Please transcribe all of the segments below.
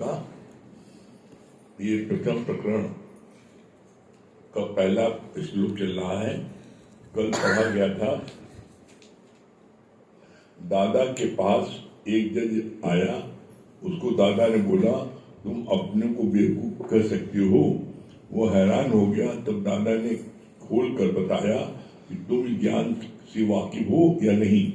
का ये प्रथम प्रकरण का पहला श्लोक चल रहा है। कल पढ़ा गया था, दादा के पास एक जज आया, उसको दादा ने बोला तुम अपने को बेवकूफ कह सकते हो। वो हैरान हो गया। तब दादा ने खोल कर बताया कि तुम ज्ञान से वाकिफ हो या नहीं।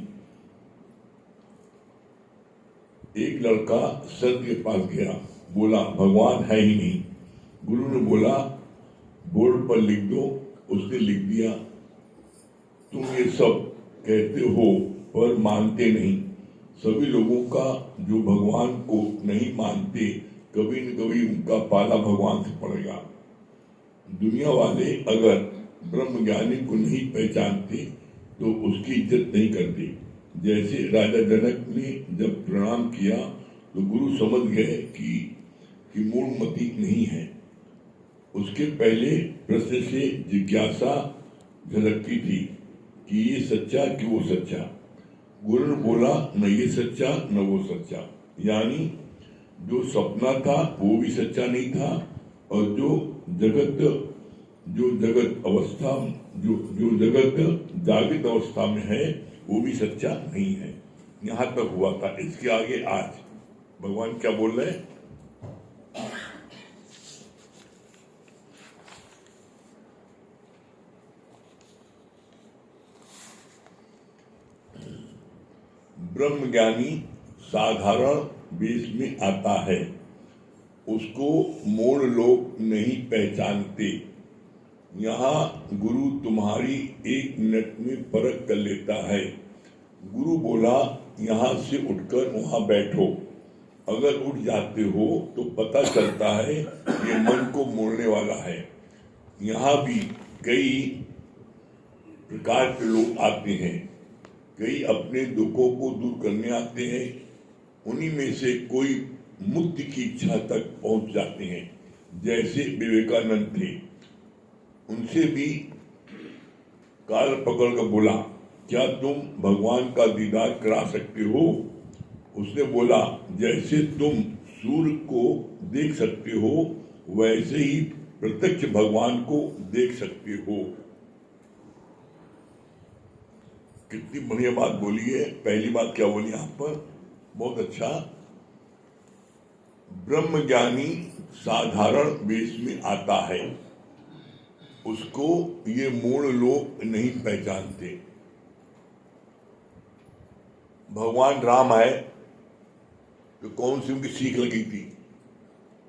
एक लड़का सर के पास गया, बोला भगवान है ही नहीं। गुरु ने बोला बोर्ड पर लिख दो। उसने लिख दिया। तुम ये सब कहते हो पर मानते नहीं। सभी लोगों का जो भगवान को नहीं मानते, कभी न कभी उनका पाला भगवान से पड़ेगा। दुनिया वाले अगर ब्रह्म ज्ञानी को नहीं पहचानते तो उसकी इज्जत नहीं करते। जैसे राजा जनक ने जब प्रणाम किया तो गुरु समझ गए कि मूढ़मति नहीं है। उसके पहले प्रश्न से जिज्ञासा झलकती थी कि ये सच्चा कि वो सच्चा। गुरु ने बोला न ये सच्चा न वो सच्चा, यानी जो सपना था वो भी सच्चा नहीं था, और जो जगत अवस्था जो जगत जागृत अवस्था में है वो भी सच्चा नहीं है। यहाँ तक हुआ था। इसके आगे आज भगवान क्या बोल रहे हैं? ब्रह्मज्ञानी साधारण वेश में आता है, उसको मूढ़ लोग नहीं पहचानते। यहाँ गुरु तुम्हारी एक मिनट में परख कर लेता है। गुरु बोला यहाँ से उठकर वहाँ बैठो। अगर उठ जाते हो तो पता चलता है ये मन को मोड़ने वाला है। यहाँ भी कई प्रकार के लोग आते हैं। कई अपने दुखों को दूर करने आते हैं। उन्हीं में से कोई मुक्ति की इच्छा तक पहुंच जाते हैं। जैसे विवेकानंद थे, उनसे भी काल पकड़ कर बोला क्या तुम भगवान का दीदार करा सकते हो? उसने बोला जैसे तुम सूर्य को देख सकते हो वैसे ही प्रत्यक्ष भगवान को देख सकते हो। कितनी बढ़िया बात बोली है। पहली बात क्या बोली यहाँ पर? बहुत अच्छा। ब्रह्मज्ञानी साधारण वेश में आता है, उसको ये मूढ़ लोग नहीं पहचानते। भगवान राम आए तो कौन सी उनकी सीख लगी थी?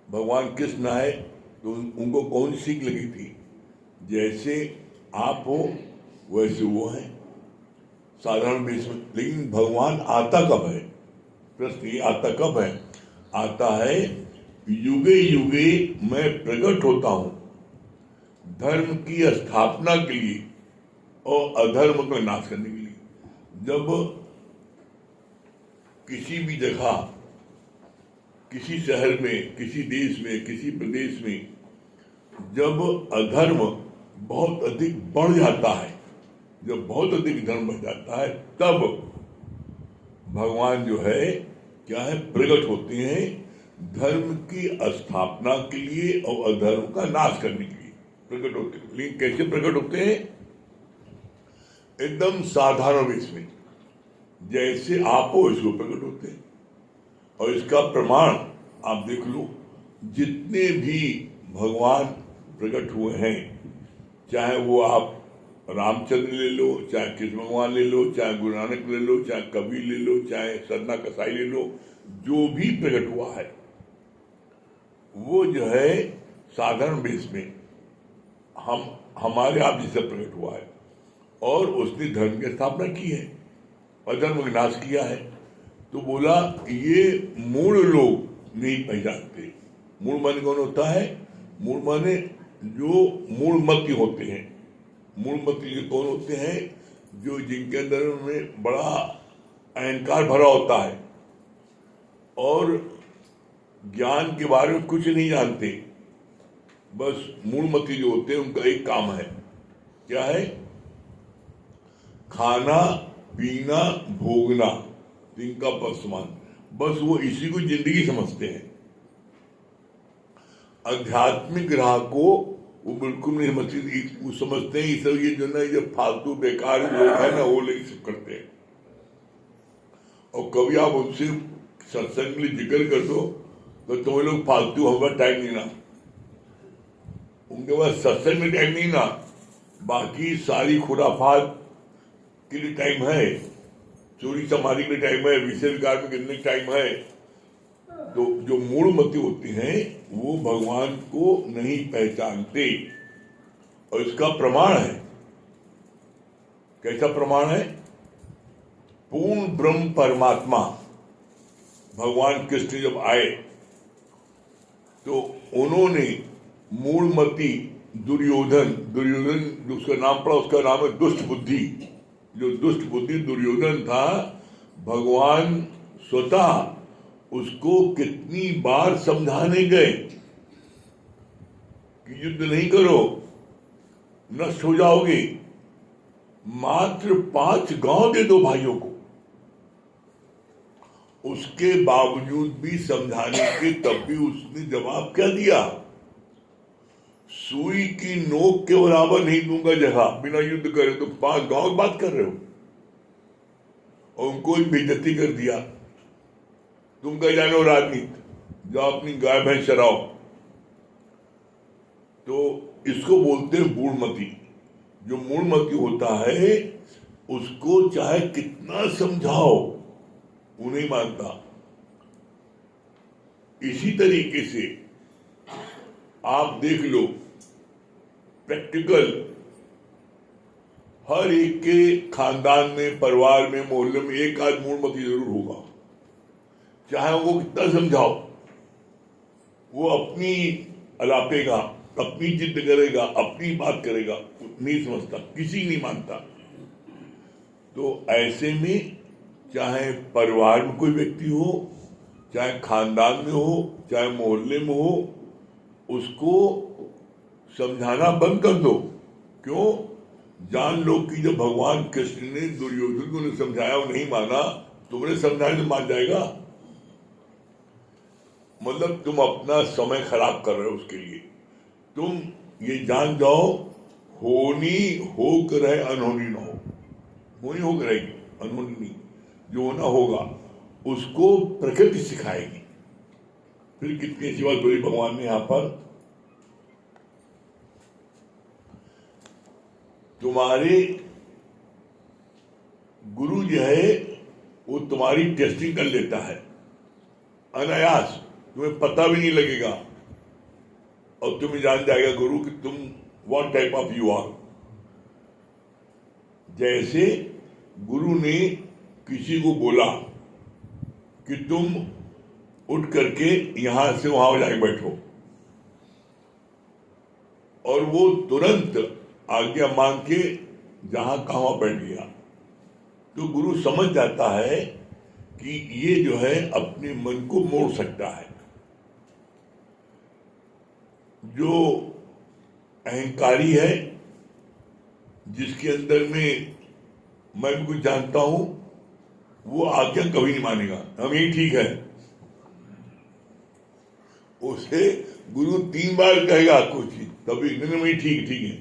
भगवान कृष्ण आए तो उनको कौन सी सीख लगी थी? जैसे आप हो वैसे वो है, साधारण वेश में। लेकिन भगवान आता कब है? प्रश्न ये आता कब है? आता है युगे युगे मैं प्रकट होता हूं धर्म की स्थापना के लिए और अधर्म को नाश करने के लिए। जब किसी भी जगह, किसी शहर में, किसी देश में, किसी प्रदेश में जब अधर्म बहुत अधिक बढ़ जाता है, जब बहुत अधिक धर्म बढ़ जाता है, तब भगवान जो है क्या है? प्रकट होते हैं धर्म की स्थापना के लिए और अधर्म का नाश करने के लिए प्रकट होते हैं। लेकिन कैसे प्रकट होते हैं? एकदम साधारण वेश में, जैसे आप हो इसको प्रकट होते हैं। और इसका प्रमाण आप देख लो, जितने भी भगवान प्रकट हुए हैं, चाहे वो आप रामचंद्र ले लो, चाहे कृष्ण भगवान ले लो, चाहे गुरु नानक ले लो, चाहे कबीर ले लो, चाहे सरना कसाई ले लो, जो भी प्रकट हुआ है वो जो है साधारण वेश में हमारे आप जिसे प्रकट हुआ है, और उसने धर्म की स्थापना की है, अधर्म का नाश किया है। तो बोला ये मूढ़ लोग नहीं पहचानते। मूढ़ माने कौन होता है? मूढ़ माने जो मूढ़मती होते हैं। मूढ़मती कौन होते हैं? जो जिनके अंदर में बड़ा अहंकार भरा होता है और ज्ञान के बारे में कुछ नहीं जानते। बस मूढ़मती जो होते हैं उनका एक काम है, क्या है? खाना पीना भोगना, इनका बस समान, बस वो इसी को जिंदगी समझते हैं। आध्यात्मिक राह को वो बिल्कुल नहीं समझते। वो समझते हैं सब ये जो ना ये फालतू बेकार लोग है ना वो लोग सब करते हैं। और कभी आप उनसे सत्संग के लिए जिक्र कर दो तो तुम्हें लोग फालतू होगा टाइम नहीं ना, उनके पास सत्संग में टाइम नहीं ना, बाकी सारी खुराफात के लिए टाइम है, चोरी चमारी के लिए टाइम है, विषय विकार में कितने टाइम है। तो जो मूढ़मती होते हैं वो भगवान को नहीं पहचानते। और इसका प्रमाण है, कैसा प्रमाण है? पूर्ण ब्रह्म परमात्मा भगवान कृष्ण जब आए तो उन्होंने मूढ़मती दुर्योधन जो उसका नाम पड़ा उसका नाम है दुष्ट बुद्धि। जो दुष्ट बुद्धि दुर्योधन था, भगवान स्वतः उसको कितनी बार समझाने गए कि युद्ध नहीं करो, नष्ट हो जाओगे, मात्र 5 गांव दे दो भाइयों को। उसके बावजूद भी समझाने के तब भी उसने जवाब क्या दिया? सुई की नोक के बराबर नहीं दूंगा जगह बिना युद्ध करे। तो 5 गांव की बात कर रहे हो और उनको बेइज्जती कर दिया। तुम कह जानो राजनीति, जाओ अपनी गाय भैंस चराओ। तो इसको बोलते हैं मूढ़मती। जो मूढ़मती होता है उसको चाहे कितना समझाओ वो नहीं मानता। इसी तरीके से आप देख लो, प्रैक्टिकल हर एक के खानदान में, परिवार में, मोहल्ले में एक आध मूढ़मती जरूर होगा। चाहे वो कितना समझाओ वो अपनी अलापेगा, अपनी जिद करेगा, अपनी बात करेगा, नहीं समझता, किसी नहीं मानता। तो ऐसे में चाहे परिवार में कोई व्यक्ति हो, चाहे खानदान में हो, चाहे मोहल्ले में हो, उसको समझाना बंद कर दो। क्यों? जान लो कि जब भगवान कृष्ण ने दुर्योधन को समझाया वो नहीं माना, तुमने समझाया तो मान जाएगा? मतलब तुम अपना समय खराब कर रहे हो उसके लिए। तुम ये जान जाओ, होनी होकर रहे, अनहोनी ना हो। होनी होकर रहेगी, अनहोनी नहीं। जो होना होगा उसको प्रकृति सिखाएगी। फिर कितनी अच्छी बात बोली भगवान ने यहां पर, तुम्हारे गुरु जो है वो तुम्हारी टेस्टिंग कर लेता है अनायास, तुम्हें पता भी नहीं लगेगा और तुम्हें जान जाएगा गुरु कि तुम what type of you are. जैसे गुरु ने किसी को बोला कि तुम उठ करके यहां से वहां जाके बैठो और वो तुरंत आज्ञा मांग के जहां कहां बैठ गया, तो गुरु समझ जाता है कि ये जो है अपने मन को मोड़ सकता है। जो अहंकारी है, जिसके अंदर में मैं भी कुछ जानता हूं, वो आज्ञा कभी नहीं मानेगा, हम यही ठीक है। उसे गुरु 3 बार कहेगा कुछ तभी नहीं, ठीक है।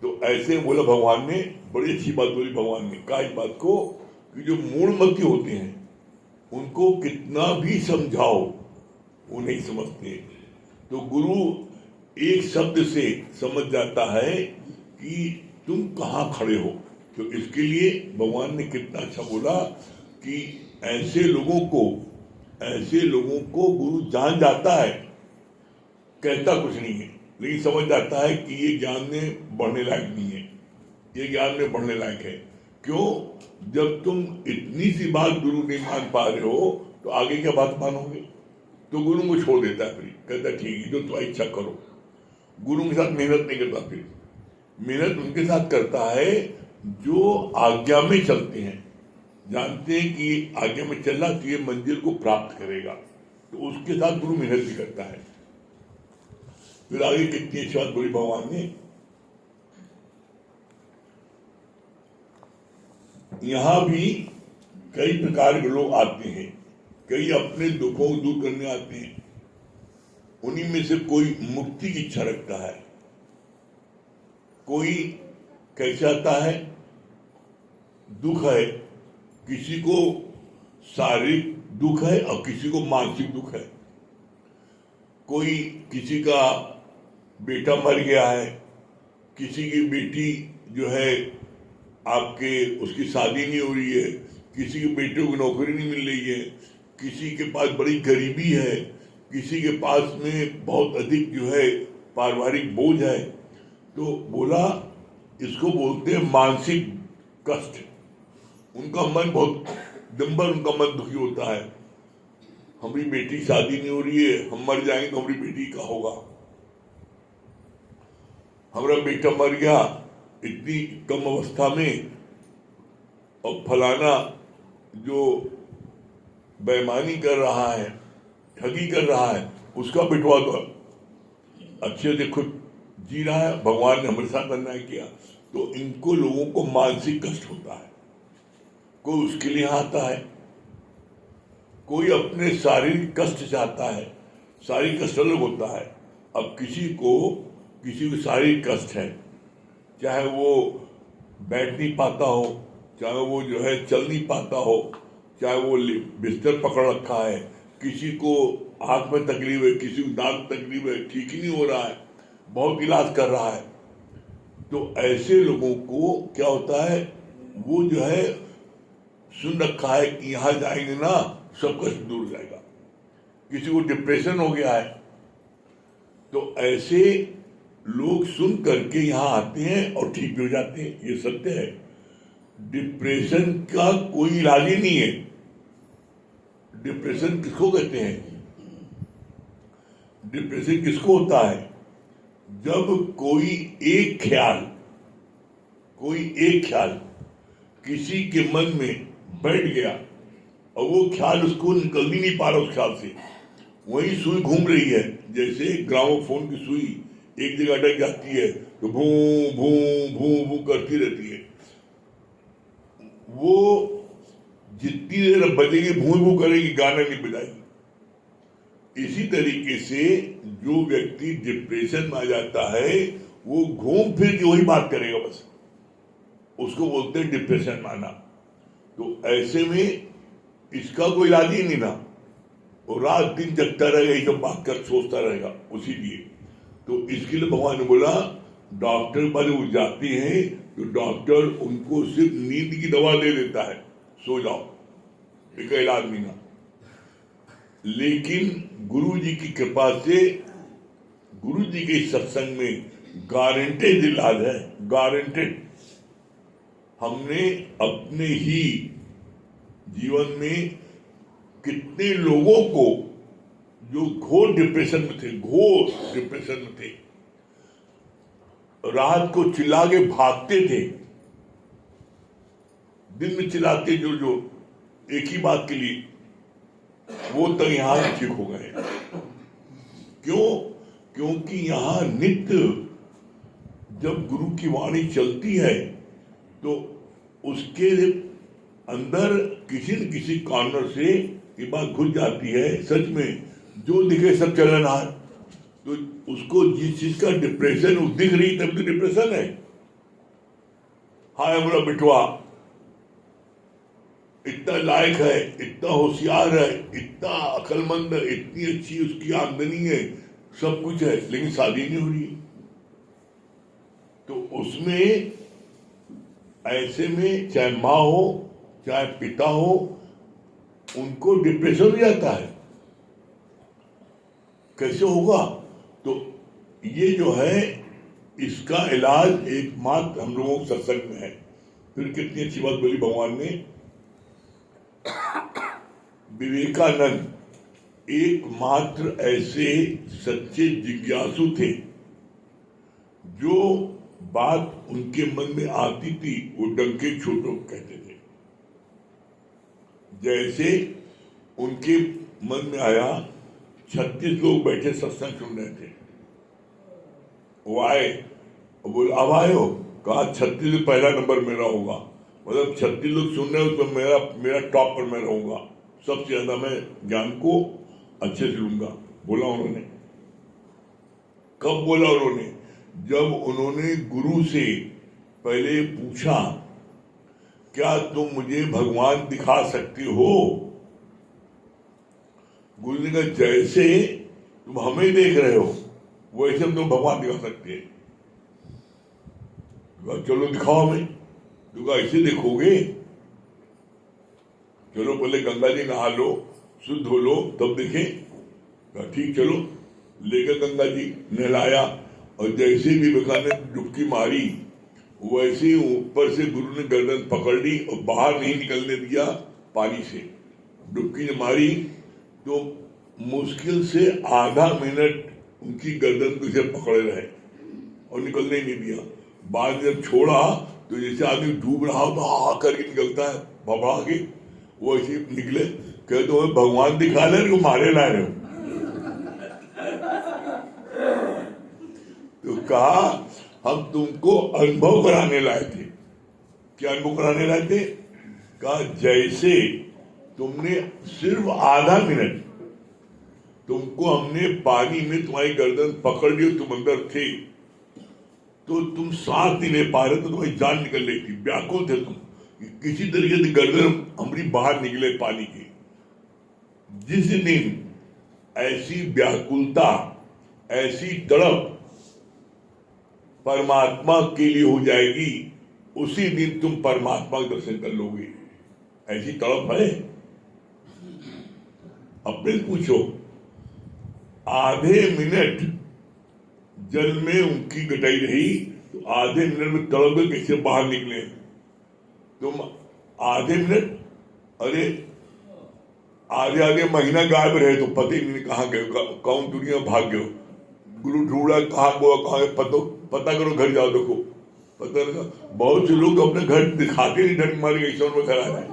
तो ऐसे बोला भगवान ने, बड़ी अच्छी बात बोली भगवान ने, कहा इस बात को कि जो मूढ़मती होते हैं उनको कितना भी समझाओ वो नहीं समझते। तो गुरु एक शब्द से समझ जाता है कि तुम कहाँ खड़े हो। तो इसके लिए भगवान ने कितना अच्छा बोला कि ऐसे लोगों को गुरु जान जाता है, कहता कुछ नहीं है, लेकिन समझ जाता है कि ये ज्ञान में बढ़ने लायक नहीं है, ये ज्ञान में बढ़ने लायक है। क्यों? जब तुम इतनी सी बात गुरु नहीं मान पा रहे हो तो आगे क्या बात मानोगे? तो गुरु को छोड़ देता है, फिर कहता ठीक है जो तुम्हारी इच्छा करो। गुरु के साथ मेहनत नहीं करता, फिर मेहनत उनके साथ करता है जो आज्ञा में चलते हैं, जानते हैं कि आज्ञा में चलना तो ये मंजिल को प्राप्त करेगा, तो उसके साथ गुरु मेहनत भी करता है। फिर आगे कितनी अच्छी बात बोली भगवान ने, यहां भी कई प्रकार के लोग आते हैं, कई अपने दुखों को दूर करने आते हैं, उन्हीं में से कोई मुक्ति की इच्छा रखता है, कोई कैसे आता है, दुख है, किसी को शारीरिक दुख है और किसी को मानसिक दुख है। कोई किसी का बेटा मर गया है, किसी की बेटी जो है आपके उसकी शादी नहीं हो रही है, किसी के बेटे को नौकरी नहीं मिल रही है, किसी के पास बड़ी गरीबी है, किसी के पास में बहुत अधिक जो है पारिवारिक बोझ है। तो बोला इसको बोलते हैं मानसिक कष्ट। उनका मन बहुत दिन भर उनका मन दुखी होता है, हमारी बेटी शादी नहीं हो रही है, हम मर जाएंगे तो हमारी बेटी का होगा, हमारा बेटा मर गया इतनी कम अवस्था में, और फलाना जो बेईमानी कर रहा है, ठगी कर रहा है, उसका बिटवा दो, अच्छे से खुद जी रहा है, भगवान ने हमारे साथ अन्याय किया। तो इनको लोगों को मानसिक कष्ट होता है, कोई उसके लिए आता है, कोई अपने शारीरिक कष्ट चाहता है, शारीरिक कष्ट अलग होता है। अब किसी को शारीरिक कष्ट है, चाहे वो बैठ नहीं पाता हो, चाहे वो जो है चल नहीं पाता हो, चाहे वो बिस्तर पकड़ रखा है, किसी को आंख में तकलीफ है, किसी को दांत तकलीफ है, ठीक ही नहीं हो रहा है, बहुत इलाज कर रहा है। तो ऐसे लोगों को क्या होता है, वो जो है सुन रखा है कि यहाँ जाएंगे ना सब कष्ट दूर हो जाएगा। किसी को डिप्रेशन हो गया है, तो ऐसे लोग सुन करके यहाँ आते हैं और ठीक भी हो जाते हैं, ये सत्य है। डिप्रेशन का कोई इलाज ही नहीं है। डिप्रेशन किसको कहते हैं? डिप्रेशन किसको होता है? जब कोई एक ख्याल किसी के मन में बैठ गया और वो ख्याल उसको निकल ही नहीं पा रहा, उस ख्याल से वही सुई घूम रही है, जैसे ग्रामोफोन की सुई एक जगह अटक जाती है तो भू भू भू भू करती रहती है। वो जितनी देर बजेगी भू भू करेगी, गाना नहीं बजाएगी। इसी तरीके से जो व्यक्ति डिप्रेशन में आ जाता है वो घूम फिर के वही बात करेगा, बस उसको बोलते हैं डिप्रेशन में आना। तो ऐसे में इसका कोई इलाज ही नहीं ना, वो रात दिन जगता रहेगा, ये सब बात कर सोचता रहेगा उसी लिए। तो इसके लिए भगवान ने बोला डॉक्टर पर वो जाते हैं तो डॉक्टर उनको सिर्फ नींद की दवा दे देता है, सो जाओ, इसका इलाज नहीं ना। लेकिन गुरु जी की कृपा से, गुरु जी के सत्संग में गारंटेड इलाज है, गारंटेड। हमने अपने ही जीवन में कितने लोगों को जो घोर डिप्रेशन में थे, रात को चिल्ला के भागते थे, दिन में चिल्लाते जो एक ही बात के लिए, वो तो यहां ठीक हो गए। क्यों? क्योंकि यहां नित्य जब गुरु की वाणी चलती है तो उसके अंदर किसी न किसी कॉर्नर से ये बात घुस जाती है, सच में जो दिखे सब चलन हार। तो उसको जिस चीज का डिप्रेशन वो दिख रही तब तो डिप्रेशन है। हाय हमारा बिटवा इतना लायक है, इतना होशियार है, इतना अकलमंद है, इतनी अच्छी उसकी आमदनी है, सब कुछ है, लेकिन शादी नहीं हो रही। तो उसमें ऐसे में चाहे माँ हो चाहे पिता हो, उनको डिप्रेशन हो जाता है। कैसे होगा? तो ये जो है इसका इलाज एकमात्र हम लोगों के सत्संग में है। फिर कितनी अच्छी बात बोली भगवान ने। विवेकानंद एकमात्र ऐसे सच्चे जिज्ञासु थे जो बात उनके मन में आती थी वो डंके छोटों कहते थे। जैसे उनके मन में आया, 36 लोग बैठे सत्संग सुन रहे थे, वो आए बोले अब आए हो, कहा 36 पहला नंबर मेरा होगा, मतलब 36 लोग सुन रहे हो उसमें मेरा टॉप पर मैं रहूंगा, सबसे ज्यादा मैं ज्ञान को अच्छे से लूंगा, बोला उन्होंने। कब बोला उन्होंने? जब उन्होंने गुरु से पहले पूछा, क्या तुम मुझे भगवान दिखा सकते हो? गुरु ने कहा, जैसे तुम हमें देख रहे हो वैसे तुम भगवान दिखा सकते हैं। चलो दिखाओ हमें। तो कहा, ऐसे देखोगे? चलो पहले गंगा जी नहा लो, शुद्ध हो लो, तब देखें। कहा ठीक, चलो। लेकर गंगा जी नहलाया, और जैसे विवेकानंद डुबकी मारी वैसे ही ऊपर से गुरु ने गर्दन पकड़ ली और बाहर नहीं निकलने दिया पानी से। डुबकी ने मारी तो मुश्किल से आधा मिनट उनकी गर्दन को इसे पकड़े रहे और निकलने नहीं दिया। बाद में जब छोड़ा तो जैसे आदमी डूब रहा हो तो हा करके निकलता है भबड़ा के, वो ऐसे निकले। कहे तो भगवान दिखा ले रहे हो, मारे ला रहे हो? तो कहा, हम तुमको अनुभव कराने लाए थे। क्या अनुभव कराने लाए थे? कहा, जैसे तुमने सिर्फ आधा मिनट तुमको हमने पानी में तुम्हारी गर्दन पकड़ ली, तुम अंदर थे तो तुम सांस नहीं ले पा रहे, तो तुम्हारी जान निकल रही थी, व्याकुल थे तुम, किसी तरीके से गर्दन हमारी बाहर निकले पानी की। जिस दिन ऐसी व्याकुलता, ऐसी तड़प परमात्मा के लिए हो जाएगी, उसी दिन तुम परमात्मा के दर्शन कर लोगे। ऐसी तड़प है? अपने पूछो। आधे मिनट जल में उनकी गटाई रही तो आधे मिनट में तड़प कर कैसे बाहर निकले? तुम आधे मिनट, अरे आधे आधे महीना गायब रहे तो पता ही नहीं कहाँ गए, कौन दुनिया भाग गए। गुरु ढूंढा, कहाँ गया कहाँ, पता करो, घर जाओ देखो, पता लगा। बहुत से लोग अपने घर दिखाते नहीं, डर मारे ईश्वर में खड़ा है।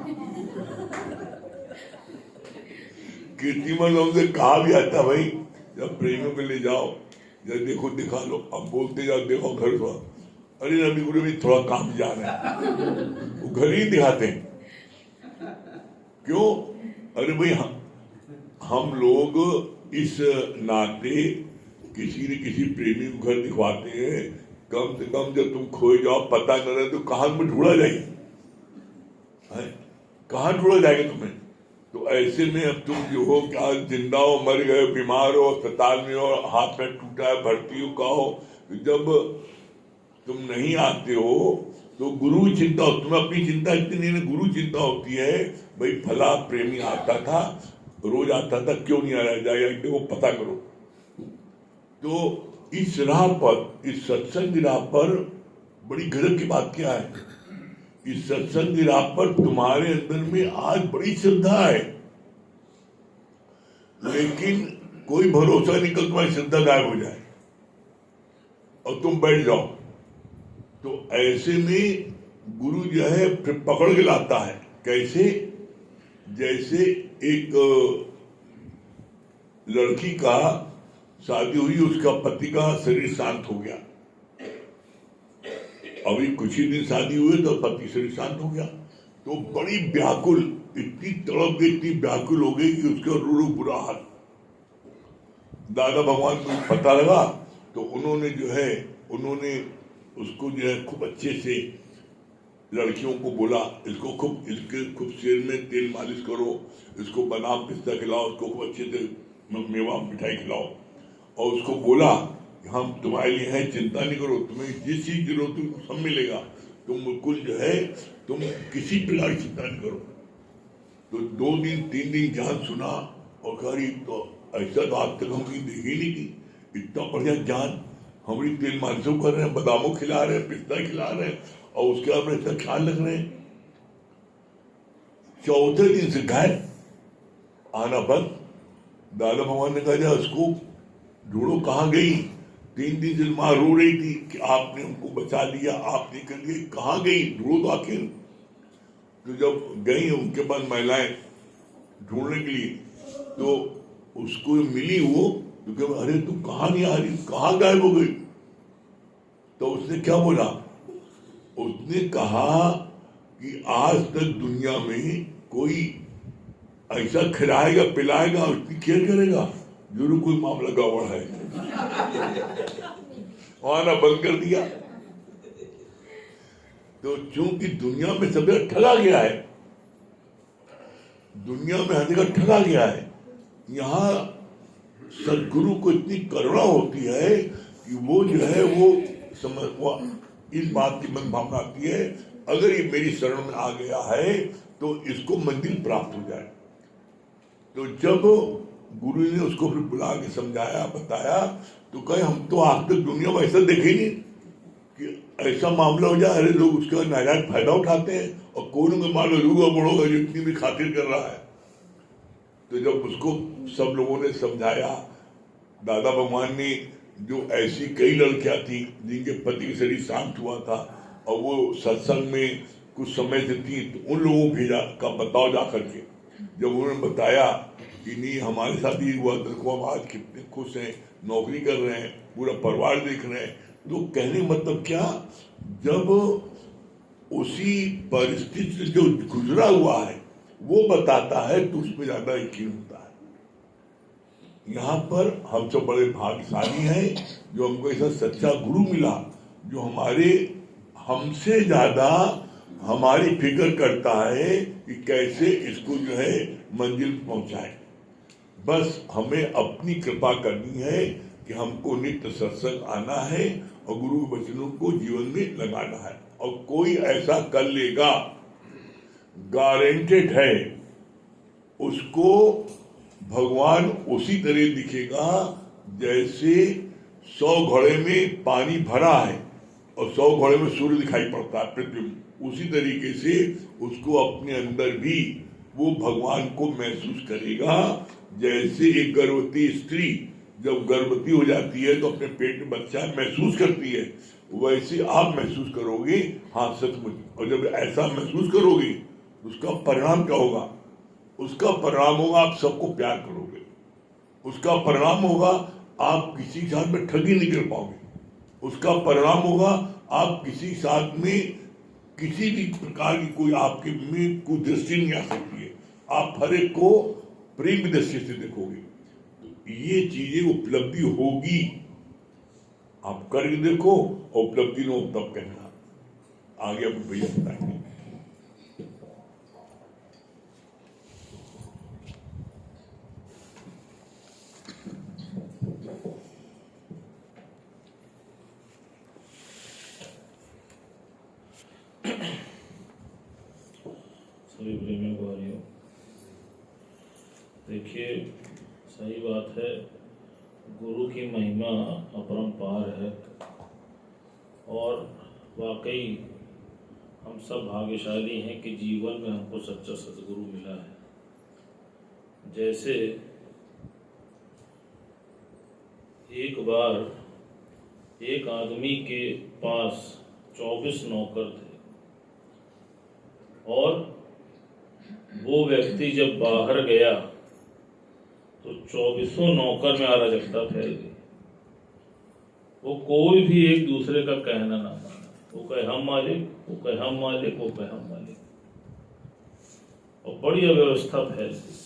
कीर्तिमान हमसे कहा भी आता, भाई जब प्रेमियों के ले जाओ, जब देखो दिखा लो, अब बोलते जाओ देखो घर पर, अरे रवि गुरु भी थोड़ा काम जा रहा है, वो घर ही दिखाते हैं। क्यों? अरे भाई हम लोग इस नाते किसी न किसी प्रेमी को घर दिखवाते हैं। कम से कम जब तुम खोए जाओ, पता न रहे तो कहाँ में ढूंढा जाएगी, कहाँ ढूंढा जाएगा तुम्हें? तो ऐसे में अब तुम जो हो, क्या जिंदा हो, मर गए, बीमार हो, अस्पताल में हो, हाथ में टूटा है, भर्ती हो, का हो, जब तुम नहीं आते हो तो गुरु चिंता हो। तुम्हें अपनी चिंता इतनी नहीं, गुरु चिंता होती है, भाई फला प्रेमी आता था, रोज आता था, क्यों नहीं आ रहा, जाएगा देखो, पता करो। तो इस राह पर, इस सत्संग राह पर बड़ी गजब की बात क्या है? इस सत्संग राह पर तुम्हारे अंदर में आज बड़ी श्रद्धा है, लेकिन कोई भरोसा नहीं कल तुम्हारी श्रद्धा गायब हो जाए और तुम बैठ जाओ। तो ऐसे में गुरु जो है फिर पकड़ के लाता है। कैसे? जैसे एक लड़की का शादी हुई, उसका पति का शरीर शांत हो गया, अभी कुछ ही दिन शादी हुए तो पति शरीर शांत हो गया, तो बड़ी व्याकुल, इतनी तड़प गई, इतनी व्याकुल हो गई कि उसका रो रो बुरा हाल। दादा भगवान को पता लगा तो उन्होंने जो है, उन्होंने उसको जो है खूब अच्छे से लड़कियों को बोला, इसके खूब सिर में तेल मालिश करो, इसको बादाम पिस्ता खिलाओ, उसको खूब अच्छे से मेवा मिठाई खिलाओ, और उसको बोला हम तुम्हारे लिए हैं, चिंता नहीं करो, तुम्हें जिस चीज की जरूरत है सब मिलेगा, तुम बिल्कुल जो है तुम किसी प्रकार की चिंता नहीं करो। तो 2 दिन 3 दिन ज्ञान सुना और कहा, तो ऐसा तो आज तक हम कहीं देखे ही नहीं की, इतना बढ़िया ज्ञान, हमारी तेल मालिशों कर रहे हैं, बादामों खिला रहे हैं, पिस्ता खिला रहे हैं, और उसके बाद इतना ख्याल रख रहे हैं। 4थे दिन से गायब, आना बंद। दादा भगवान ने कहा, उसको ढूंढो, कहाँ गई? 3 दिन से माँ रो रही थी कि आपने हमको बचा लिया, आपने कर लिया, कहाँ गई, ढूंढो तो आखिर। तो जब गई उनके बाद महिलाएं ढूंढने के लिए, तो उसको मिली वो, तो कहा, अरे तू कहाँ नहीं आ रही, कहाँ गायब हो गई? तो उसने क्या बोला? उसने कहा कि आज तक दुनिया में कोई ऐसा खिलाएगा पिलाएगा उसकी केयर करेगा, जरूर कोई मामला गड़बड़ है, आना बंद कर दिया। तो चूंकि दुनिया में सब जगह ठगा गया है, दुनिया में हर जगह ठगा गया है, यहाँ सदगुरु को इतनी करुणा होती है कि वो जो है वो इस बात की मन भावना आती है, अगर ये मेरी शरण में आ गया है तो इसको मंजिल प्राप्त हो जाए। तो जब गुरु ने उसको फिर बुला के समझाया, बताया, तो कहे हम तो आज तक दुनिया में ऐसा देखे नहीं कि ऐसा मामला हो जाए, अरे लोग उसका नाजायज फायदा उठाते हैं और कोई न मान लो रूगा बड़ोगा जितनी भी खातिर कर रहा है। तो जब उसको सब लोगों ने समझाया, दादा भगवान ने, जो ऐसी कई लड़कियां थी जिनके पति का शरीर शांत हुआ था और वो सत्संग में कुछ समय से थी, तो उन लोगों को भेजा का बताओ जा करके। जब उन्होंने बताया कि नहीं हमारे साथ ही हुआ, देखो हम आज कितने खुश हैं, नौकरी कर रहे हैं, पूरा परिवार देख रहे हैं, तो कहने मतलब क्या, जब उसी परिस्थिति से जो गुजरा हुआ है वो बताता है तो उसमें ज्यादा यकीन होता है। यहाँ पर हम सब बड़े भाग्यशाली हैं जो हमको ऐसा सच्चा गुरु मिला जो हमसे ज्यादा हमारी फिक्र करता है कि कैसे इसको जो है मंजिल पहुंचाए। बस हमें अपनी कृपा करनी है कि हमको नित्य सत्संग आना है और गुरु के वचनों को जीवन में लगाना है, और कोई ऐसा कर लेगा गारंटेड है उसको भगवान उसी तरह दिखेगा जैसे 100 घड़े में पानी भरा है और 100 घड़े में सूर्य दिखाई पड़ता है पृथ्वी में, उसी तरीके से उसको अपने अंदर भी वो भगवान को महसूस करेगा। जैसे एक गर्भवती स्त्री जब गर्भवती हो जाती है तो अपने पेट में बच्चा महसूस करती है, वैसे आप महसूस करोगे, हाँ सचमुच। और जब ऐसा महसूस करोगे उसका परिणाम क्या होगा? उसका परिणाम होगा आप सबको प्यार करोगे, उसका परिणाम होगा आप किसी के साथ में ठगी नहीं कर पाओगे, उसका परिणाम होगा आप किसी साथ में किसी भी प्रकार की कोई आपके में कोई दृष्टि नहीं आ सकती है, आप हर एक को प्रेम की दृष्टि से देखोगे। तो ये चीजें उपलब्धि होगी, आप करके देखो, उपलब्धि न हो तब कहना। आगे अब भैया बताएंगे। सभी प्रेमियों को हरिओम। देखिए, सही बात है, गुरु की महिमा अपरंपार है और वाकई हम सब भाग्यशाली हैं कि जीवन में हमको सच्चा सद्गुरु मिला है। जैसे एक बार एक आदमी के पास 24 नौकर थे और वो व्यक्ति जब बाहर गया तो 24 नौकर में अराजकता फैल गई। वो कोई भी एक दूसरे का कहना ना माना, वो कहे हम मालिक, वो कहे हम मालिक, वो कहे हम मालिक, और बड़ी अव्यवस्था फैल गई।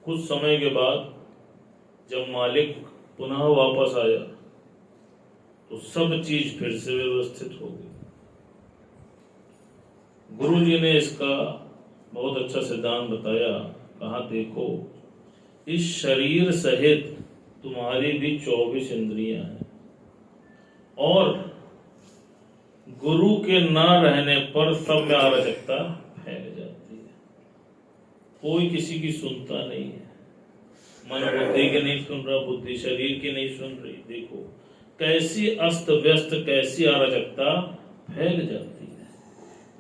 कुछ समय के बाद जब मालिक पुनः वापस आया तो सब चीज फिर से व्यवस्थित हो गई। गुरु जी ने इसका बहुत अच्छा सिद्धांत बताया, कहा देखो इस शरीर सहित तुम्हारी भी 24 इंद्रियां हैं और गुरु के ना रहने पर सब में अराजकता फैल जाती है। कोई किसी की सुनता नहीं है, मन बुद्धि के नहीं सुन रहा, बुद्धि शरीर की नहीं सुन रही। देखो कैसी अस्त व्यस्त, कैसी अराजकता फैल जाती है।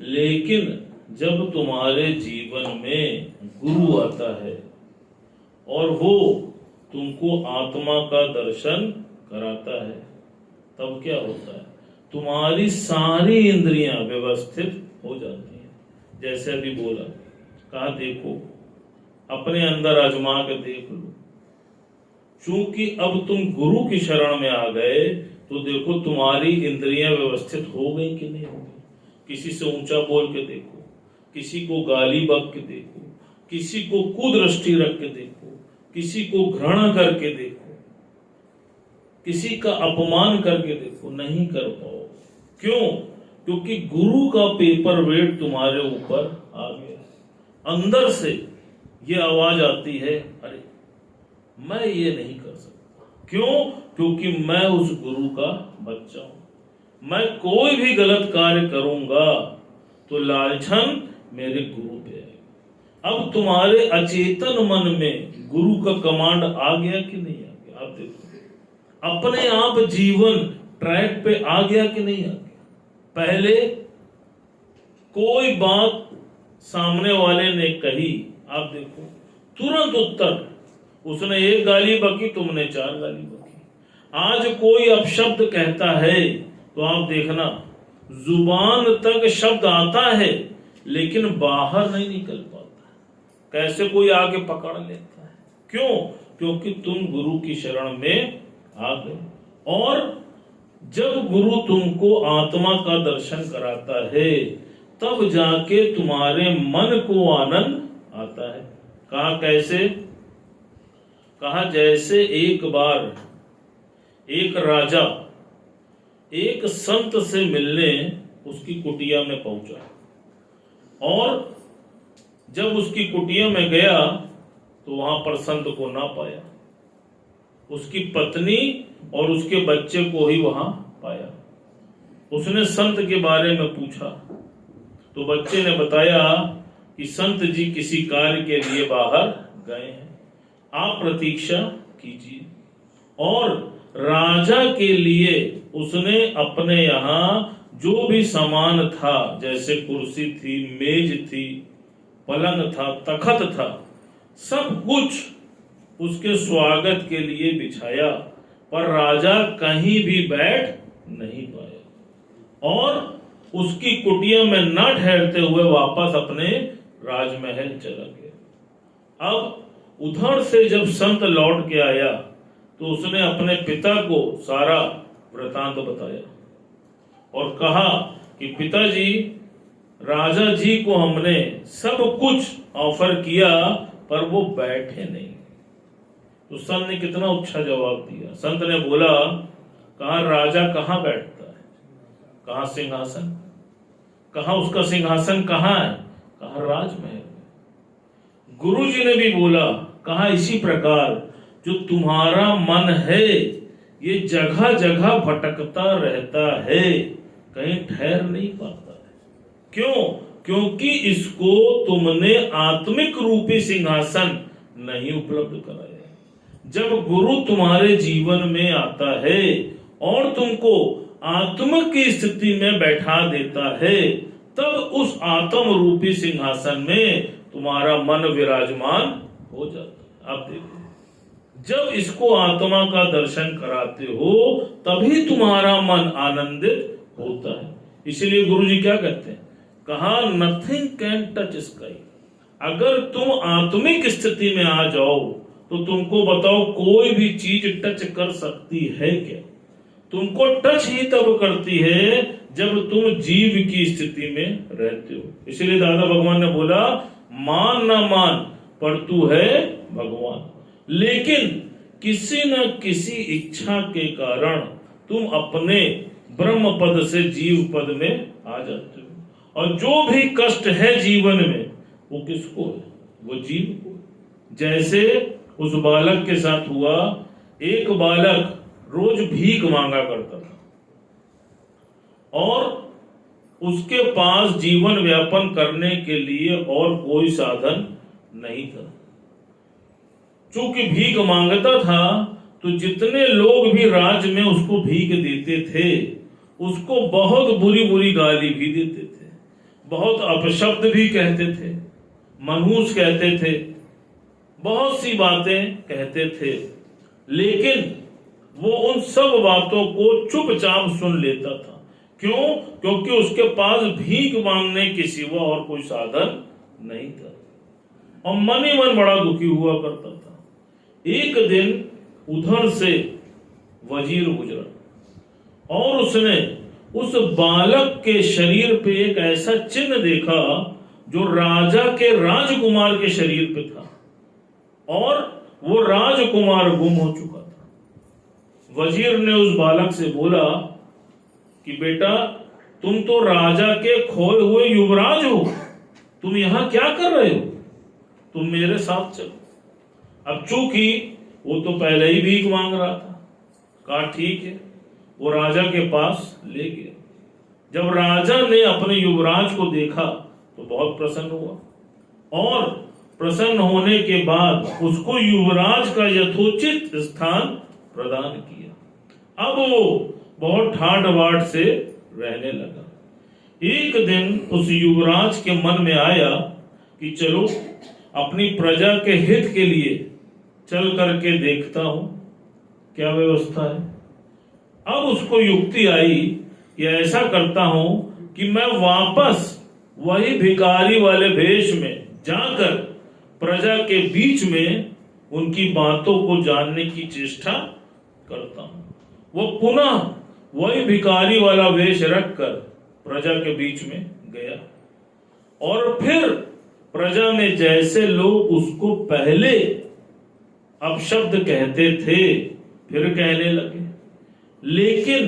लेकिन जब तुम्हारे जीवन में गुरु आता है और वो तुमको आत्मा का दर्शन कराता है, तब क्या होता है? तुम्हारी सारी इंद्रियां व्यवस्थित हो जाती हैं। जैसे अभी बोला, कहा देखो अपने अंदर आजमा के देख लो। चूंकि अब तुम गुरु की शरण में आ गए तो देखो तुम्हारी इंद्रियां व्यवस्थित हो गई कि नहीं हो गई। किसी से ऊंचा बोल के देखो, किसी को गाली बक के देखो, किसी को कुदृष्टि रख के देखो, किसी को घृणा करके देखो, किसी का अपमान करके देखो, नहीं कर पाओ। क्यों? क्योंकि गुरु का पेपर वेट तुम्हारे ऊपर आ गया। अंदर से ये आवाज आती है, अरे मैं ये नहीं कर सकता। क्यों? क्योंकि मैं उस गुरु का बच्चा हूं। मैं कोई भी गलत कार्य करूंगा तो लालछन मेरे गुरु पे आएगा। अब तुम्हारे अचेतन मन में गुरु का कमांड आ गया कि नहीं आ गया? आप देखो, अपने आप जीवन ट्रैक पे आ गया कि नहीं आ गया? पहले कोई बात सामने वाले ने कही, आप देखो तुरंत उत्तर, उसने एक गाली बकी, तुमने 4 गाली बकी। आज कोई अपशब्द कहता है तो आप देखना जुबान तक शब्द आता है लेकिन बाहर नहीं निकल पाता। कैसे कोई आके पकड़ लेता है? क्यों? क्योंकि तुम गुरु की शरण में आ गए। और जब गुरु तुमको आत्मा का दर्शन कराता है तब जाके तुम्हारे मन को आनंद आता है। कहा कैसे? कहा जैसे एक बार एक राजा एक संत से मिलने उसकी कुटिया में पहुंचा, और जब उसकी कुटिया में गया तो वहां पर संत को ना पाया, उसकी पत्नी और उसके बच्चे को ही वहां पाया। उसने संत के बारे में पूछा तो बच्चे ने बताया कि संत जी किसी कार्य के लिए बाहर गए हैं, आप प्रतीक्षा कीजिए। और राजा के लिए उसने अपने यहाँ जो भी सामान था, जैसे कुर्सी थी, मेज थी, पलंग था, तखत था, सब कुछ उसके स्वागत के लिए बिछाया, पर राजा कहीं भी बैठ नहीं पाया और उसकी कुटिया में न ठहरते हुए वापस अपने राजमहल चला गया। अब उधर से जब संत लौट के आया तो उसने अपने पिता को सारा वृतांत बताया और कहा कि पिताजी, राजा जी को हमने सब कुछ ऑफर किया पर वो बैठे नहीं। तो संत ने कितना अच्छा जवाब दिया। संत ने बोला, कहा राजा कहाँ बैठता है? कहा सिंहासन। कहा उसका सिंहासन कहाँ है? कहा राजमहल। गुरु जी ने भी बोला, कहा इसी प्रकार जो तुम्हारा मन है ये जगह जगह भटकता रहता है, कहीं ठहर नहीं पाता है। क्यों? क्योंकि इसको तुमने आत्मिक रूपी सिंहासन नहीं उपलब्ध कराया। जब गुरु तुम्हारे जीवन में आता है और तुमको आत्मा की स्थिति में बैठा देता है, तब उस आत्म रूपी सिंहासन में तुम्हारा मन विराजमान हो जाता है। आप देखो, जब इसको आत्मा का दर्शन कराते हो तभी तुम्हारा मन आनंदित होता है। इसलिए गुरु जी क्या कहते हैं? कहा नथिंग कैन टच स्काई। अगर तुम आत्मिक स्थिति में आ जाओ तो तुमको बताओ कोई भी चीज टच कर सकती है क्या? तुमको टच ही तब करती है जब तुम जीव की स्थिति में रहते हो। इसलिए दादा भगवान ने बोला, मान ना मान पर तू है भगवान। लेकिन किसी न किसी इच्छा के कारण तुम अपने ब्रह्म पद से जीव पद में आ जाते हो। और जो भी कष्ट है जीवन में वो किसको है? वो जीव को। जैसे उस बालक के साथ हुआ, एक बालक रोज भीख मांगा करता था और उसके पास जीवन व्यापन करने के लिए और कोई साधन नहीं था। चूंकि भीख मांगता था तो जितने लोग भी राज्य में उसको भीख देते थे उसको बहुत बुरी बुरी गाली भी देते थे, बहुत अपशब्द भी कहते थे, मनहूस कहते थे, बहुत सी बातें कहते थे। लेकिन वो उन सब बातों को चुपचाप सुन लेता था। क्यों? क्योंकि उसके पास भीख मांगने के सिवा और कोई साधन नहीं था और मन ही मन बड़ा दुखी हुआ करता था। एक दिन उधर से वजीर गुजरा और उसने उस बालक के शरीर पे एक ऐसा चिन्ह देखा जो राजा के राजकुमार के शरीर पे था, और वो राजकुमार गुम हो चुका था। वजीर ने उस बालक से बोला कि बेटा, तुम तो राजा के खोए हुए युवराज हो, तुम यहां क्या कर रहे हो? तुम मेरे साथ चलो। अब चूंकि वो तो पहले ही भीख मांग रहा था, कहा ठीक है, वो राजा के पास ले गया। जब राजा ने अपने युवराज को देखा तो बहुत प्रसन्न हुआ, और प्रसन्न होने के बाद उसको युवराज का यथोचित स्थान प्रदान किया। अब वो बहुत ठाट बाट से रहने लगा। एक दिन उस युवराज के मन में आया कि चलो अपनी प्रजा के हित के लिए चल करके देखता हूं क्या व्यवस्था है। अब उसको युक्ति आई कि ऐसा करता हूं कि मैं वापस वही भिखारी वाले भेष में जाकर प्रजा के बीच में उनकी बातों को जानने की चेष्टा करता हूं। वो पुनः वही भिखारी वाला वेश रखकर प्रजा के बीच में गया, और फिर प्रजा में जैसे लोग उसको पहले अपशब्द कहते थे फिर कहने लगे, लेकिन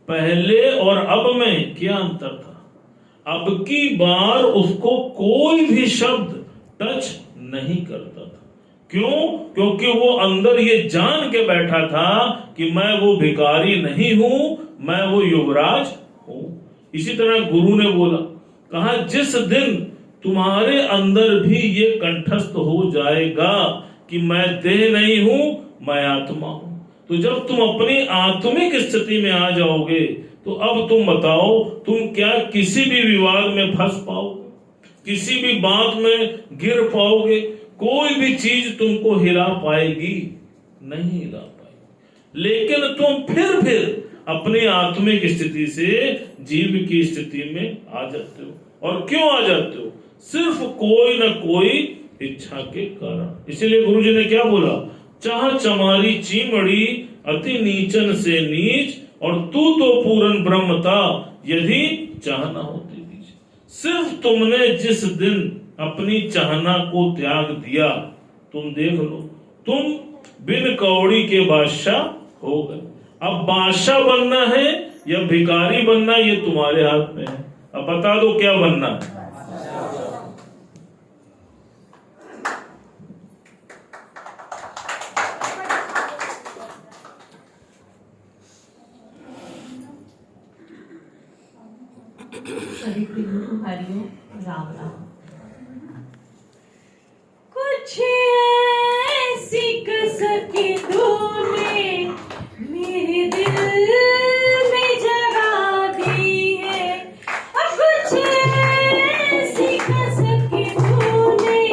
पहले और अब में क्या अंतर था? अब की बार उसको कोई भी शब्द टच नहीं करता था। क्यों? क्योंकि वो अंदर ये जान के बैठा था कि मैं वो भिखारी नहीं हूं, मैं वो युवराज हूं। इसी तरह गुरु ने बोला, कहा जिस दिन तुम्हारे अंदर भी ये कंठस्थ हो जाएगा कि मैं देह नहीं हूं, मैं आत्मा हूं, तो जब तुम अपनी आत्मिक स्थिति में आ जाओगे तो अब तुम बताओ, तुम क्या किसी भी विवाद में फंस पाओगे? किसी भी बात में गिर पाओगे? कोई भी चीज तुमको हिला पाएगी? नहीं हिला पाएगी। लेकिन तुम फिर अपनी आत्मिक स्थिति से जीव की स्थिति में आ जाते हो। और क्यों आ जाते हो? सिर्फ कोई ना कोई इच्छा के कारण। इसीलिए गुरुजी ने क्या बोला, चाह चमारी चीमड़ी अति नीचन से नीच, और तू तो पूर्ण ब्रह्म था यदि चाहना होती बीच। सिर्फ तुमने जिस दिन अपनी चाहना को त्याग दिया, तुम देख लो, तुम बिन कौड़ी के बादशाह हो गए। अब बादशाह बनना है या भिखारी बनना, ये तुम्हारे हाथ में है। अब बता दो क्या बनना है? हरिओम राम राम। कुछ ऐसी कसकी तूने मेरे दिल में जगा दी है, और कुछ ऐसी कसकी तूने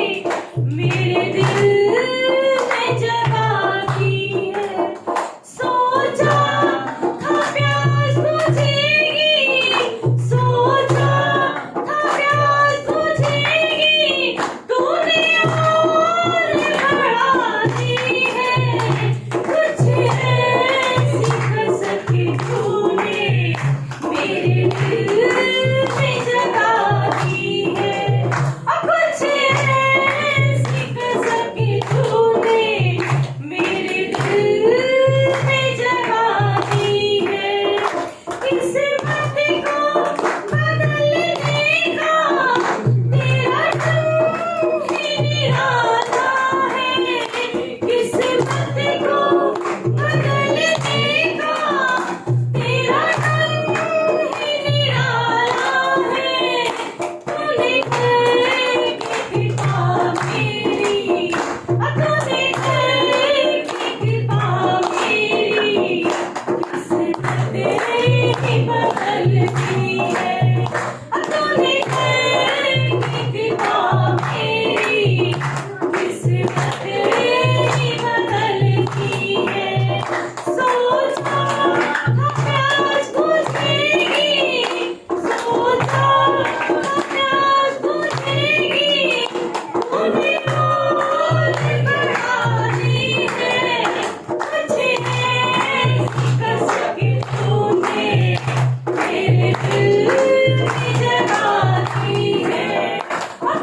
मेरे दिल में जगा दी है। सोचा था प्यास बुझेगी, सोचा था प्यास बुझेगी, तूने और बढ़ा दी है। कुछ ऐसी कसकी तूने मेरे दिल में जगा दी है, और कुछ ऐसी कसकी तूने मेरे दिल में जगा दी है। किस्मत को बदलने का तेरा ढंग ही निराला है। किस्मत को बदलने का तेरा ढंग ही निराला है। तूने करके कृपा मेरी, तूने करके कृपा मेरी, किस्मत ही बदलती है। तूने करके कृपा मेरी, किस्मत ही बदलती है। सोचा था प्यास बुझेगी, सोचा था प्यास बुझेगी, तूने और बढ़ा दी है। कुछ ऐसी कसकी तूने मेरे दिल में जगा दी है, और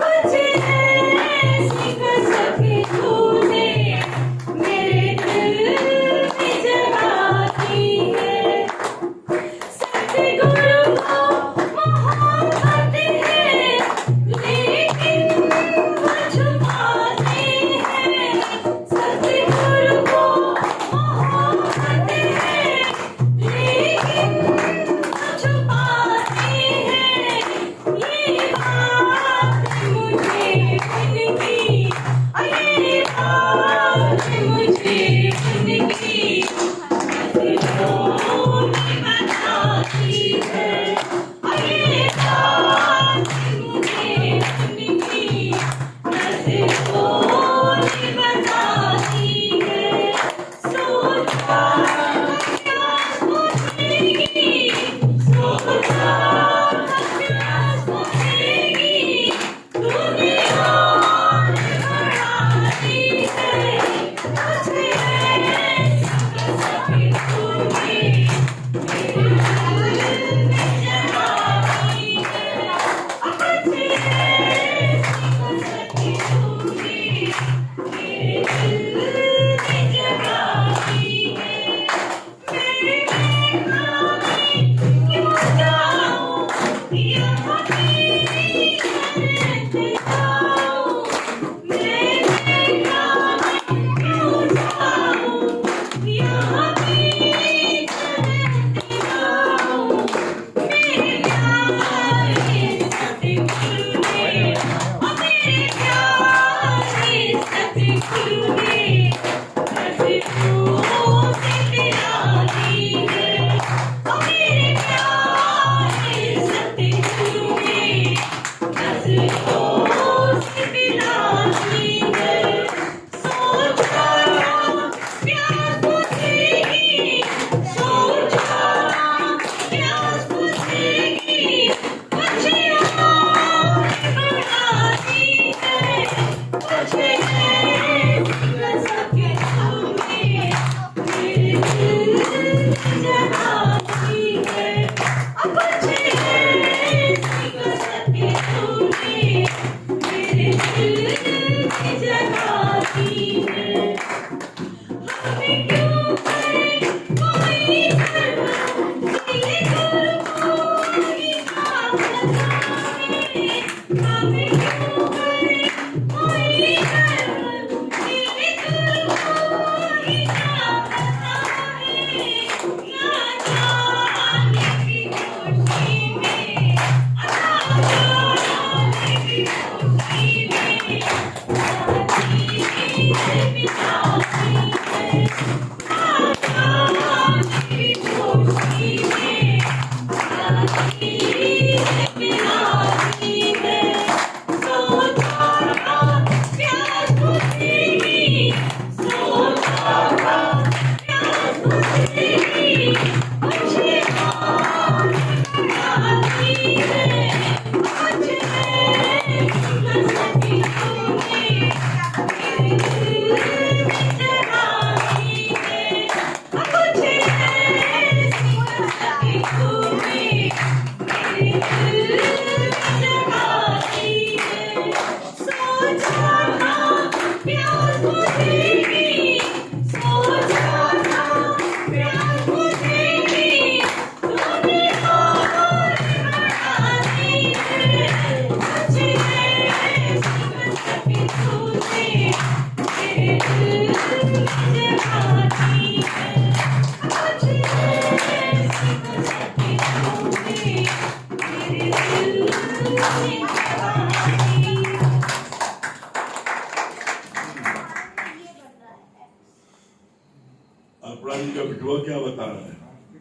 अपराधी का बिटुआ क्या बता रहा है?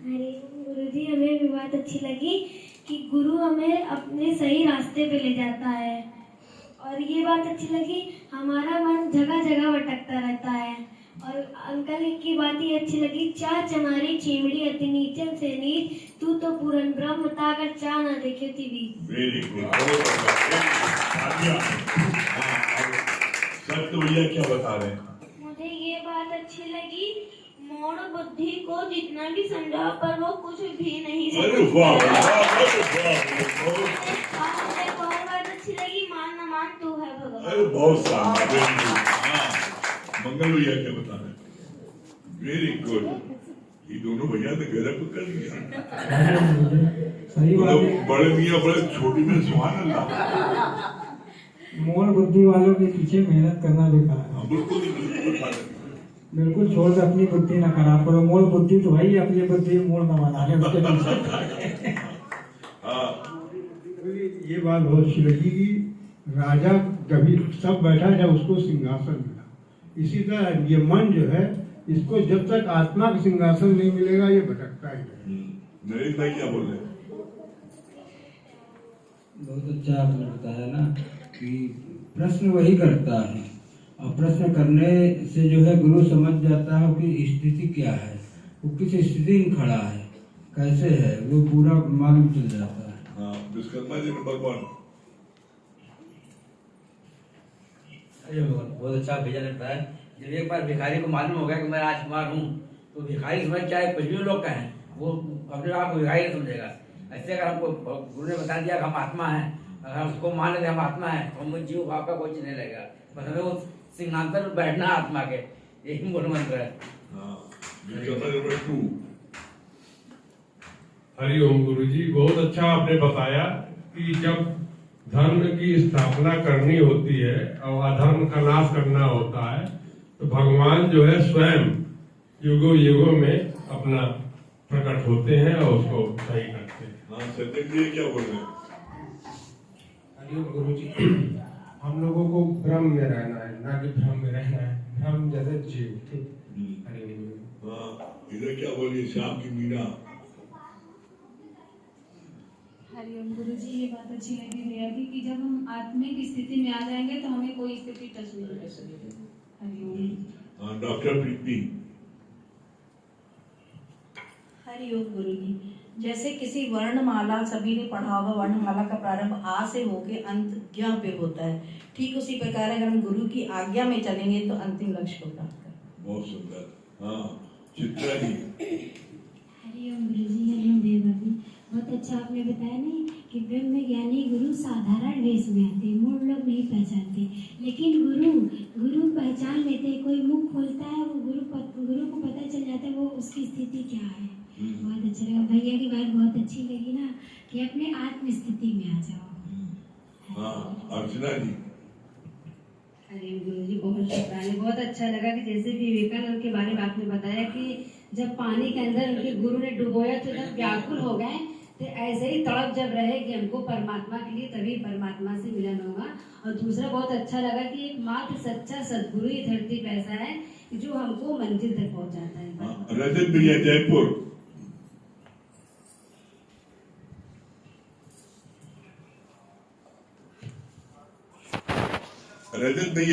अरे गुरुजी, हमें भी बात अच्छी लगी कि गुरु हमें अपने सही रास्ते पे ले जाता है। और ये बात अच्छी लगी, हमारा मन जगह जगह भटकता रहता है। और अंकल की बात ये अच्छी लगी, चा चमारी चिमड़ी अति नीचन से नीच, तू तो पूरन ब्रह्म था अगर चा ना देखे थी भी। Very good. सत्य भैया क्या बता रहे हैं? मुझे ये बात अच्छी लगी, मोड़ बुद्धि को जितना भी समझा पर वो कुछ भी नहीं अरे वाह, समझता। वाह, और मुझे एक और बात अच्छी लगी, मान न मान तू है भगवान। अरे बहुत शानदार, वेरी गुड। हाँ, मंगल भैया क्या बता रहे हैं? Very good. ये दोनों भैया ने गजब कर लिया। सही बात है। बड़े मियाँ बड़े, छोटी में सुभान अल्लाह। मूल बुद्धि वालों के पीछे मेहनत करना बेकार है। हाँ, बिल्कुल बिल्कुल छोड़ दे, अपनी बुद्धि ना खराब करो। मूल बुद्धि तो भाई अपनी बुद्धि मूल न बना ले उसके पीछे। हाँ, ये बात बहुत अच्छी लगी कि राजा कभी सब बैठा जब उसको सिंहासन मिला। इसी तरह ये मन जो है, इसको जब तक आत्मा का सिंहासन नहीं मिलेगा ये भटकता ही है। नरेश भाई क्या बोल रहे हैं? बहुत अच्छा आपने बताया ना कि प्रश्न वही करता है, और प्रश्न करने से जो है गुरु समझ जाता है कि स्थिति क्या है, वो किस स्थिति में खड़ा है, कैसे है, वो पूरा मालूम चल जाता है। हाँ, विश्वकर्मा जी नंबर 1। बहुत अच्छा भैया ने बताया। जब एक बार भिखारी को मालूम हो गया कि मैं राजकुमार हूँ, तो भिखारी समझ चाहे कुछ भी लोग कहें, वो अपने आप को भिखारी समझेगा। ऐसे अगर हमको गुरु ने बता दिया कि हम आत्मा हैं, अगर हम उसको मान लेते हम आत्मा हैं, तो हम जीव भाव का कोई चीज नहीं लगेगा। बस हमें उस सिंहासन पर बैठना आत्मा के, यही मूल मंत्र है। हाँ, विश्वकर्मा नंबर 2। हरिओम गुरुजी, बहुत अच्छा आपने बताया कि जब धर्म की स्थापना करनी होती है और अधर्म का नाश करना होता है, तो भगवान जो है स्वयं युगों युगों में अपना प्रकट होते हैं और उसको सही करते हैं। हाँ, सत्यम जी क्या बोल रहे हैं? हरिओम गुरुजी, हम लोगों को भ्रम में रहना है, ना कि भ्रम में रहना है। भ्रम जैसे जीव। ठीक। हरिओम। हाँ, इधर क्या बोलिए श्याम की मीना? हरिओम गुरुजी, ये बात अच्छी लगी भैया की कि जब हम आत्मिक स्थिति में आ जाएंगे तो हमें कोई स्थिति टच नहीं कर सकती। हरिओम। डॉक्टर प्रीति। हरिओम गुरुजी। जैसे किसी वर्णमाला, सभी ने पढ़ा होगा, वर्णमाला का प्रारंभ आ से होके अंत ज्ञ पे होता है। ठीक उसी प्रकार अगर हम गुरु की आज्ञा में चलेंगे तो अंतिम लक्ष्य को प्राप्त करेंगे। बहुत सुंदर। हाँ, चित्रा जी। हरिओम गुरुजी, हरिओम देवभाभी। बहुत अच्छा आपने बताया नहीं कि ब्रह्म ज्ञानी गुरु साधारण वेश में आते, मूल लोग नहीं पहचानते, लेकिन गुरु पहचान लेते। कोई मुख खोलता है, वो गुरु को पता चल जाता है वो उसकी स्थिति क्या है। बहुत अच्छा लगा भैया की बात, बहुत अच्छी लगी ना कि अपने आत्म स्थिति में आ जाओ। हाँ, अर्चना जी। हरिओम गुरुजी, बहुत शुक्राने। बहुत अच्छा लगा कि जैसे विवेकानंद के बारे में आपने बताया कि जब पानी के अंदर उनके गुरु ने डुबोया तो जब व्याकुल हो गए, तो ऐसे ही तड़प जब रहे कि हमको परमात्मा के लिए, तभी परमात्मा से मिलन होगा। और दूसरा बहुत अच्छा लगा कि एक मात्र सच्चा सद्गुरु ही धरती पे ऐसा है जो हमको मंजिल तक पहुंचाता है। रजत भैया, जयपुर। रजत भैया।